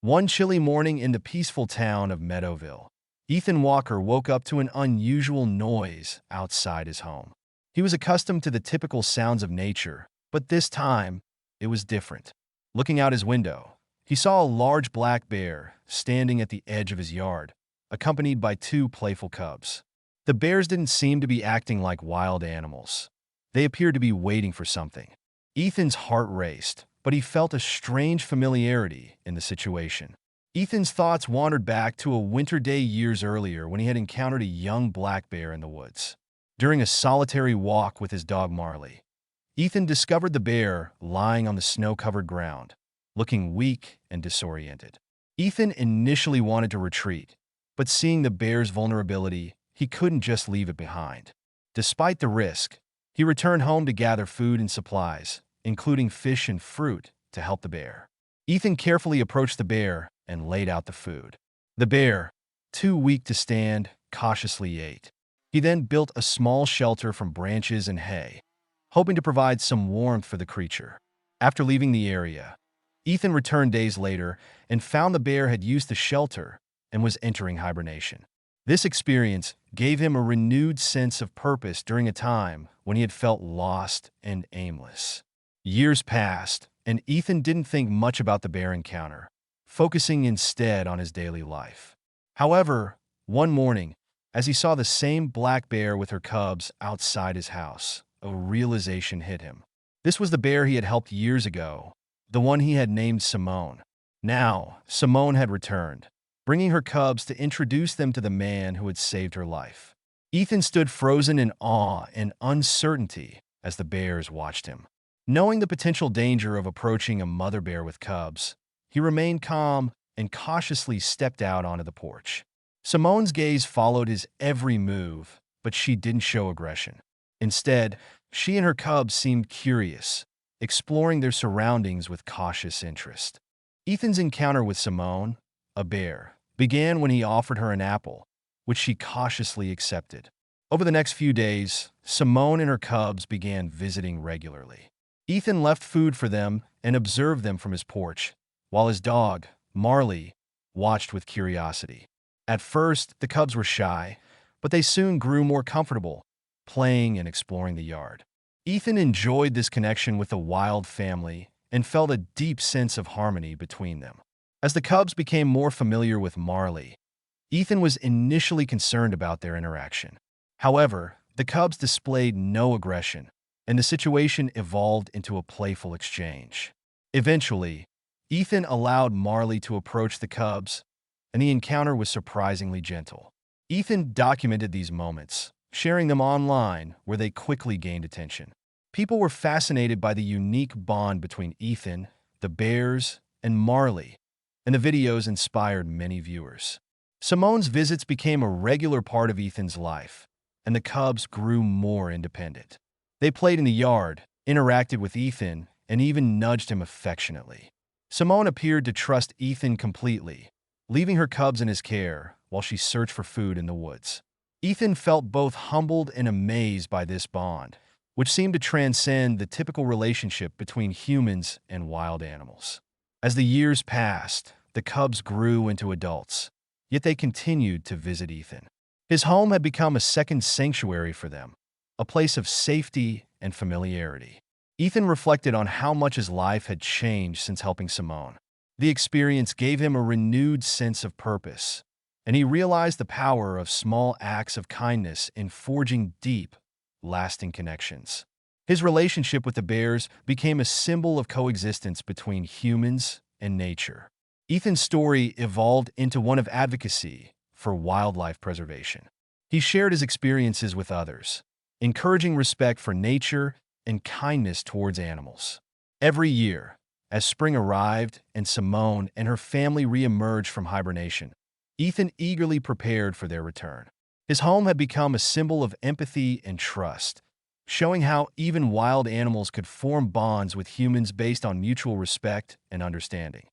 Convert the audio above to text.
One chilly morning in the peaceful town of Meadowville, Ethan Walker woke up to an unusual noise outside his home. He was accustomed to the typical sounds of nature, but this time, it was different. Looking out his window, he saw a large black bear standing at the edge of his yard, accompanied by two playful cubs. The bears didn't seem to be acting like wild animals. They appeared to be waiting for something. Ethan's heart raced, but he felt a strange familiarity in the situation. Ethan's thoughts wandered back to a winter day years earlier when he had encountered a young black bear in the woods. During a solitary walk with his dog Marley, Ethan discovered the bear lying on the snow-covered ground, looking weak and disoriented. Ethan initially wanted to retreat, but seeing the bear's vulnerability, he couldn't just leave it behind. Despite the risk, he returned home to gather food and supplies, including fish and fruit, to help the bear. Ethan carefully approached the bear and laid out the food. The bear, too weak to stand, cautiously ate. He then built a small shelter from branches and hay, hoping to provide some warmth for the creature. After leaving the area, Ethan returned days later and found the bear had used the shelter and was entering hibernation. This experience gave him a renewed sense of purpose during a time when he had felt lost and aimless. Years passed, and Ethan didn't think much about the bear encounter, focusing instead on his daily life. However, one morning, as he saw the same black bear with her cubs outside his house, a realization hit him. This was the bear he had helped years ago, the one he had named Simone. Now, Simone had returned, bringing her cubs to introduce them to the man who had saved her life. Ethan stood frozen in awe and uncertainty as the bears watched him. Knowing the potential danger of approaching a mother bear with cubs, he remained calm and cautiously stepped out onto the porch. Simone's gaze followed his every move, but she didn't show aggression. Instead, she and her cubs seemed curious, exploring their surroundings with cautious interest. Ethan's encounter with Simone, a bear, began when he offered her an apple, which she cautiously accepted. Over the next few days, Simone and her cubs began visiting regularly. Ethan left food for them and observed them from his porch, while his dog, Marley, watched with curiosity. At first, the cubs were shy, but they soon grew more comfortable, playing and exploring the yard. Ethan enjoyed this connection with the wild family and felt a deep sense of harmony between them. As the cubs became more familiar with Marley, Ethan was initially concerned about their interaction. However, the cubs displayed no aggression, and the situation evolved into a playful exchange. Eventually, Ethan allowed Marley to approach the cubs, and the encounter was surprisingly gentle. Ethan documented these moments, sharing them online, where they quickly gained attention. People were fascinated by the unique bond between Ethan, the bears, and Marley, and the videos inspired many viewers. Simone's visits became a regular part of Ethan's life, and the cubs grew more independent. They played in the yard, interacted with Ethan, and even nudged him affectionately. Simone appeared to trust Ethan completely, leaving her cubs in his care while she searched for food in the woods. Ethan felt both humbled and amazed by this bond, which seemed to transcend the typical relationship between humans and wild animals. As the years passed, the cubs grew into adults, yet they continued to visit Ethan. His home had become a second sanctuary for them, a place of safety and familiarity. Ethan reflected on how much his life had changed since helping Simone. The experience gave him a renewed sense of purpose, and he realized the power of small acts of kindness in forging deep, lasting connections. His relationship with the bears became a symbol of coexistence between humans and nature. Ethan's story evolved into one of advocacy for wildlife preservation. He shared his experiences with others, encouraging respect for nature and kindness towards animals. Every year, as spring arrived and Simone and her family re-emerged from hibernation, Ethan eagerly prepared for their return. His home had become a symbol of empathy and trust, showing how even wild animals could form bonds with humans based on mutual respect and understanding.